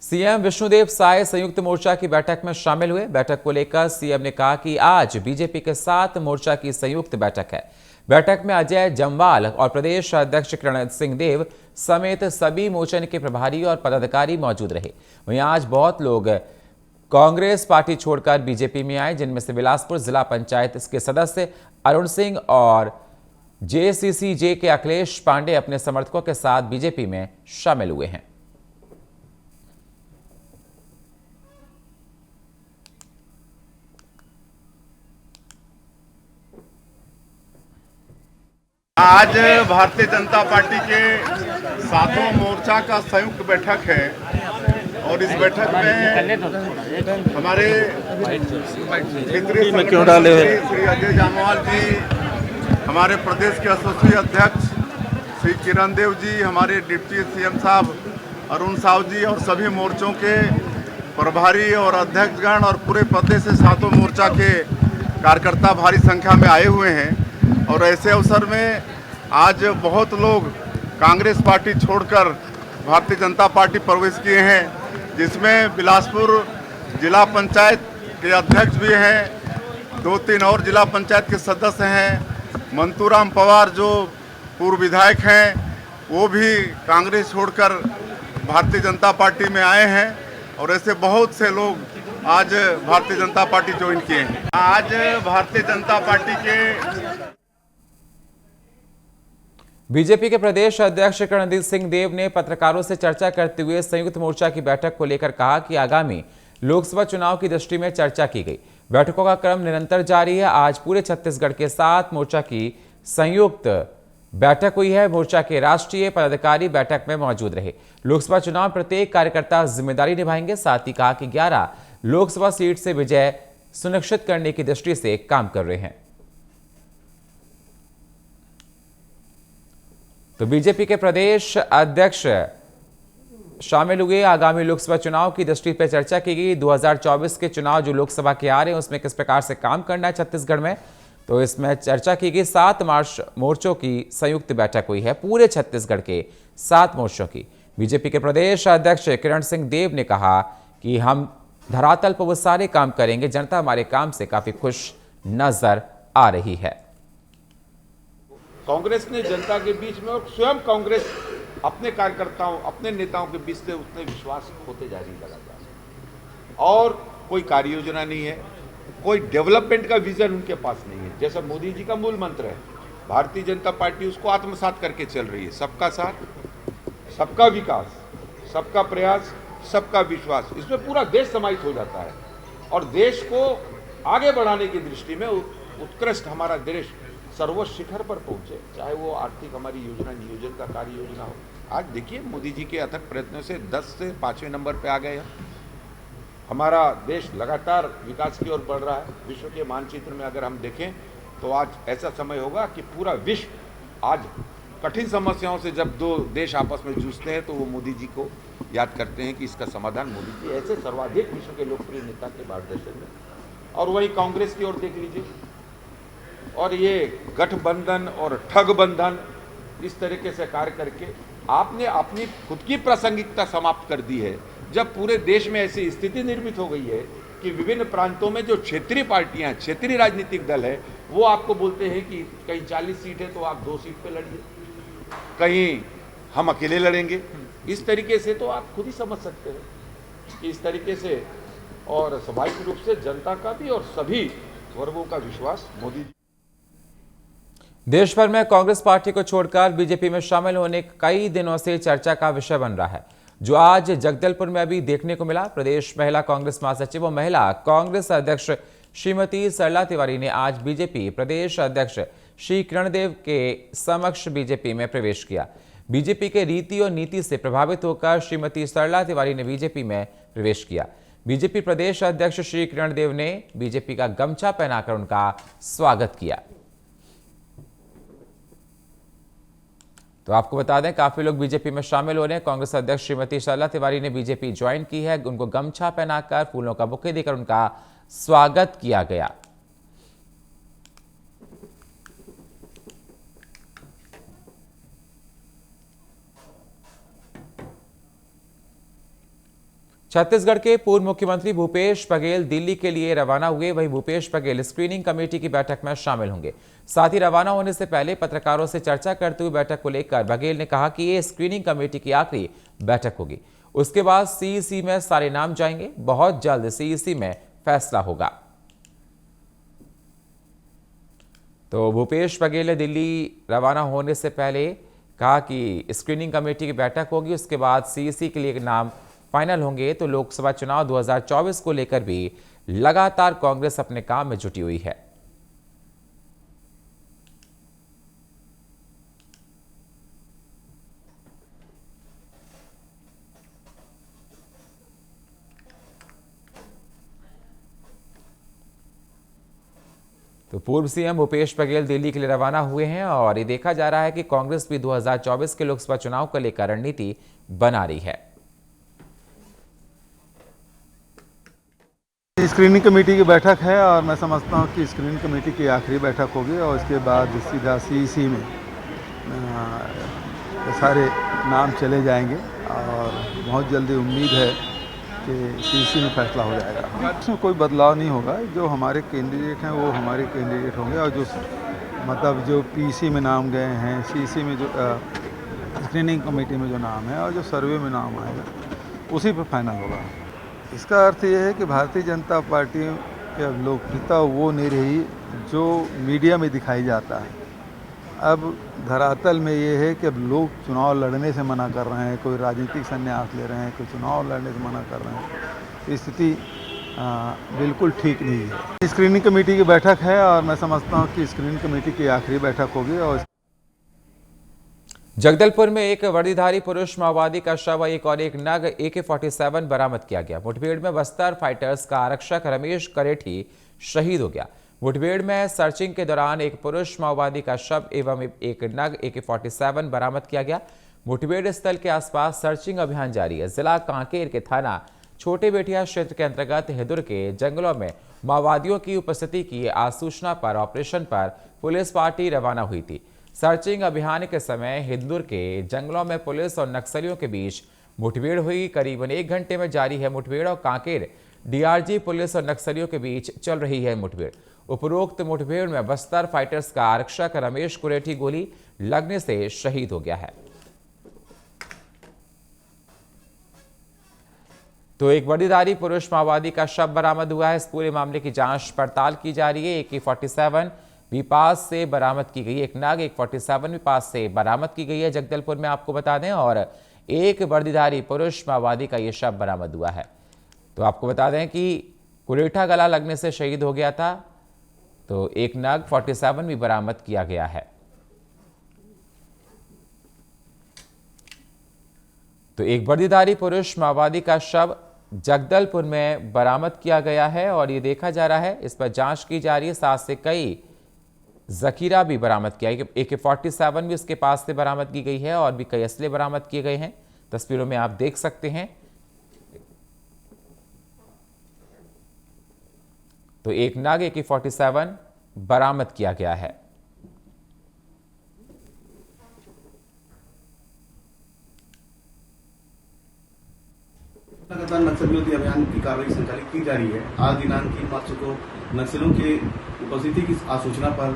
CM Vishnudeo Sai संयुक्त मोर्चा की बैठक में शामिल हुए। बैठक को लेकर सीएम ने कहा कि आज बीजेपी के साथ मोर्चा की संयुक्त बैठक है। बैठक में अजय जम्वाल और प्रदेश अध्यक्ष किरण सिंह देव समेत सभी मोर्चा के प्रभारी और पदाधिकारी मौजूद रहे। वहीं आज बहुत लोग कांग्रेस पार्टी छोड़कर बीजेपी में आए, जिनमें से बिलासपुर जिला पंचायत के सदस्य अरुण सिंह और जेसीसीजे के अखिलेश पांडे अपने समर्थकों के साथ बीजेपी में शामिल हुए हैं। आज भारतीय जनता पार्टी के सातों मोर्चा का संयुक्त बैठक है और इस बैठक में हमारे क्षेत्रीय श्री अजय जामवाल जी, हमारे प्रदेश के एसोसिएट अध्यक्ष श्री किरण देव जी, हमारे डिप्टी सीएम साहब अरुण साहु जी और सभी मोर्चों के प्रभारी और अध्यक्षगण और पूरे प्रदेश से सातों मोर्चा के कार्यकर्ता भारी संख्या में आए हुए हैं। और ऐसे अवसर में आज बहुत लोग कांग्रेस पार्टी छोड़कर भारतीय जनता पार्टी प्रवेश किए हैं, जिसमें बिलासपुर जिला पंचायत के अध्यक्ष भी हैं, 2-3 और जिला पंचायत के सदस्य हैं। मंतूराम पवार जो पूर्व विधायक हैं वो भी कांग्रेस छोड़कर भारतीय जनता पार्टी में आए हैं और ऐसे बहुत से लोग आज भारतीय जनता पार्टी ज्वाइन किए हैं। आज भारतीय जनता पार्टी के बीजेपी के प्रदेश अध्यक्ष किरण सिंह देव ने पत्रकारों से चर्चा करते हुए संयुक्त मोर्चा की बैठक को लेकर कहा कि आगामी लोकसभा चुनाव की दृष्टि में चर्चा की गई। बैठकों का क्रम निरंतर जारी है। आज पूरे छत्तीसगढ़ के 7 मोर्चा की संयुक्त बैठक हुई है। मोर्चा के राष्ट्रीय पदाधिकारी बैठक में मौजूद रहे। लोकसभा चुनाव प्रत्येक कार्यकर्ता जिम्मेदारी निभाएंगे। साथ ही कहा कि 11 लोकसभा सीट से विजय सुनिश्चित करने की दृष्टि से काम कर रहे हैं। तो बीजेपी के प्रदेश अध्यक्ष शामिल हुए। आगामी लोकसभा चुनाव की दृष्टि पर चर्चा की गई। 2024 के चुनाव जो लोकसभा के आ रहे हैं उसमें किस प्रकार से काम करना है छत्तीसगढ़ में, तो इसमें चर्चा की गई। 7 मोर्चों की संयुक्त बैठक हुई है, पूरे छत्तीसगढ़ के 7 मोर्चों की। बीजेपी के प्रदेश अध्यक्ष किरण सिंह देव ने कहा कि हम धरातल पर वो सारे काम करेंगे। जनता हमारे काम से काफी खुश नजर आ रही है। कांग्रेस ने जनता के बीच में और स्वयं कांग्रेस अपने कार्यकर्ताओं, अपने नेताओं के बीच से उतने विश्वास होते जा रही लगातार। और कोई कार्य योजना नहीं है, कोई डेवलपमेंट का विजन उनके पास नहीं है। जैसा मोदी जी का मूल मंत्र है, भारतीय जनता पार्टी उसको आत्मसात करके चल रही है। सबका साथ, सबका विकास, सबका प्रयास, सबका विश्वास, इसमें पूरा देश समाहित हो जाता है। और देश को आगे बढ़ाने की दृष्टि में उत्कृष्ट हमारा देश सर्वोच्च शिखर पर पहुंचे, चाहे वो आर्थिक हमारी योजना नियोजन का कार्य योजना हो। आज देखिए मोदी जी के अथक प्रयत्नों से 10 से 5वें नंबर पे आ गए हैं। हमारा देश लगातार विकास की ओर बढ़ रहा है। विश्व के मानचित्र में अगर हम देखें तो आज ऐसा समय होगा कि पूरा विश्व आज कठिन समस्याओं से जब 2 देश आपस में जूझते हैं तो वो मोदी जी को याद करते हैं कि इसका समाधान मोदी जी ऐसे सर्वाधिक विश्व के लोकप्रिय नेता के मार्गदर्शन में। और वही कांग्रेस की ओर देख लीजिए, और ये गठबंधन और ठगबंधन इस तरीके से कार्य करके आपने अपनी खुद की प्रासंगिकता समाप्त कर दी है। जब पूरे देश में ऐसी स्थिति निर्मित हो गई है कि विभिन्न प्रांतों में जो क्षेत्रीय पार्टियां, क्षेत्रीय राजनीतिक दल है, वो आपको बोलते हैं कि कहीं 40 सीट है तो आप 2 सीट पे लड़िए, कहीं हम अकेले लड़ेंगे। इस तरीके से तो आप खुद ही समझ सकते हैं कि इस तरीके से और स्वाभाविक रूप से जनता का भी और सभी वर्गों का विश्वास मोदी। देश भर में कांग्रेस पार्टी को छोड़कर बीजेपी में शामिल होने कई दिनों से चर्चा का विषय बन रहा है, जो आज जगदलपुर में अभी देखने को मिला। प्रदेश महिला कांग्रेस महासचिव और महिला कांग्रेस अध्यक्ष श्रीमती सरला तिवारी ने आज बीजेपी प्रदेश अध्यक्ष श्री किरण देव के समक्ष बीजेपी में प्रवेश किया। बीजेपी के रीति और नीति से प्रभावित होकर श्रीमती सरला तिवारी ने बीजेपी में प्रवेश किया। बीजेपी प्रदेश अध्यक्ष श्री किरण देव ने बीजेपी का गमछा पहनाकर उनका स्वागत किया। तो आपको बता दें, काफी लोग बीजेपी में शामिल हो रहे हैं। कांग्रेस अध्यक्ष श्रीमती सरला तिवारी ने बीजेपी ज्वाइन की है। उनको गमछा पहनाकर फूलों का बुके देकर उनका स्वागत किया गया। छत्तीसगढ़ के पूर्व मुख्यमंत्री भूपेश बघेल दिल्ली के लिए रवाना हुए। वहीं भूपेश बघेल स्क्रीनिंग कमेटी की बैठक में शामिल होंगे। साथ ही रवाना होने से पहले पत्रकारों से चर्चा करते हुए बैठक को लेकर बघेल ने कहा कि ये स्क्रीनिंग कमेटी की आखिरी बैठक होगी। उसके बाद सीईसी में सारे नाम जाएंगे। बहुत जल्द सीईसी में फैसला होगा। तो भूपेश बघेल ने दिल्ली रवाना होने से पहले कहा कि स्क्रीनिंग कमेटी की बैठक होगी, उसके बाद सीईसी के लिए नाम फाइनल होंगे। तो लोकसभा चुनाव 2024 को लेकर भी लगातार कांग्रेस अपने काम में जुटी हुई है। तो पूर्व सीएम भूपेश बघेल दिल्ली के लिए रवाना हुए हैं और ये देखा जा रहा है कि कांग्रेस भी 2024 के लोकसभा चुनाव को लेकर रणनीति बना रही है। स्क्रीनिंग कमेटी की बैठक है और मैं समझता हूं कि स्क्रीनिंग कमेटी की आखिरी बैठक होगी और इसके बाद सीधा सीईसी में सारे नाम चले जाएंगे और बहुत जल्दी उम्मीद है कि सीईसी में फैसला हो जाएगा। इसमें कोई बदलाव नहीं होगा। जो हमारे कैंडिडेट हैं वो हमारे कैंडिडेट होंगे और जो मतलब जो पीसी में नाम गए हैं, सीईसी में जो स्क्रीनिंग कमेटी में जो नाम है और जो सर्वे में नाम आएगा उसी पर फाइनल होगा। इसका अर्थ ये है कि भारतीय जनता पार्टी की अब लोकप्रियता वो नहीं रही जो मीडिया में दिखाई जाता है। अब धरातल में ये है कि अब लोग चुनाव लड़ने से मना कर रहे हैं, कोई राजनीतिक संन्यास ले रहे हैं, कोई चुनाव लड़ने से मना कर रहे हैं। स्थिति बिल्कुल ठीक नहीं है। स्क्रीनिंग कमेटी की बैठक है और मैं समझता हूँ कि स्क्रीनिंग कमेटी की आखिरी बैठक होगी। और जगदलपुर में एक वर्दीधारी पुरुष माओवादी का शव एक नग AK-47 बरामद किया गया। मुठभेड़ में बस्तर फाइटर्स का आरक्षक रमेश करेठी शहीद हो गया। मुठभेड़ में सर्चिंग के दौरान एक पुरुष माओवादी का शव एवं एक नग AK-47 बरामद किया गया। मुठभेड़ स्थल के आसपास सर्चिंग अभियान जारी है। जिला कांकेर के थाना छोटे बेटिया क्षेत्र के अंतर्गत हिदुर के जंगलों में माओवादियों की उपस्थिति की सूचना पर ऑपरेशन पर पुलिस पार्टी रवाना हुई थी। सर्चिंग अभियान के समय हिंदुर के जंगलों में पुलिस और नक्सलियों के बीच मुठभेड़ हुई। करीबन 1 घंटे में जारी है मुठभेड़ और कांकेर DRG पुलिस और नक्सलियों के बीच चल रही है मुठभेड़। उपरोक्त मुठभेड़ में बस्तर फाइटर्स का आरक्षक रमेश कुरेठी गोली लगने से शहीद हो गया है। तो एक वर्दीधारी पुरुष माओवादी का शव बरामद हुआ है। इस पूरे मामले की जांच पड़ताल की जा रही है। AK-47 भी पास से बरामद की गई, एक नाग AK-47 भी पास से बरामद की गई है जगदलपुर में, आपको बता दें। और एक वर्दीधारी पुरुष माओवादी का यह शव बरामद हुआ है। तो आपको बता दें कि कुरेठा गला लगने से शहीद हो गया था। तो एक नाग 47 भी बरामद किया गया है। तो एक वर्दीधारी पुरुष माओवादी का शव जगदलपुर में बरामद किया गया है और ये देखा जा रहा है, इस पर जांच की जा रही है। साथ से कई जखीरा भी बरामद किया है। AK-47 भी उसके पास से बरामद की गई है और भी कई असले बरामद किए गए हैं। तस्वीरों में आप देख सकते हैं। तो एक नाग AK-47 बरामद किया गया है। लगातार नक्सल विरोधी अभियान की कार्रवाई संचालित की जा रही है। आज दिनांक 3 मार्च को नक्सलियों की उपस्थिति की सूचना पर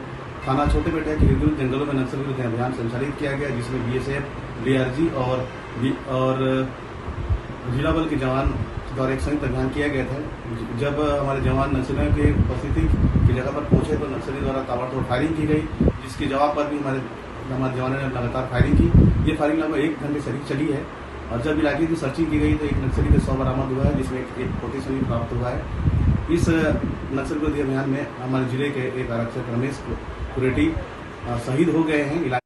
थाना छोटे बेटिया के हिदुर जंगलों में नक्सल विरोधी अभियान संचालित किया गया, जिसमें BSF, DRG और जिला बल के जवान द्वारा एक संयुक्त अभियान किया गया था। जब हमारे जवान नक्सलियों की उपस्थिति की जगह पर पहुंचे तो नक्सली द्वारा ताबड़तोड़ फायरिंग की गई, जिसके जवाब पर भी हमारे जवानों ने लगातार फायरिंग की। ये फायरिंग लगभग 1 घंटे से चली है और जब इलाके की सर्चिंग की गई तो एक नक्सली के 100 बरामद हुआ है, जिसमें एक 40 भी प्राप्त हुआ है। इस नक्सल विरोधी अभियान में हमारे जिले के एक आरक्षक रमेश कुरेठी शहीद हो गए हैं।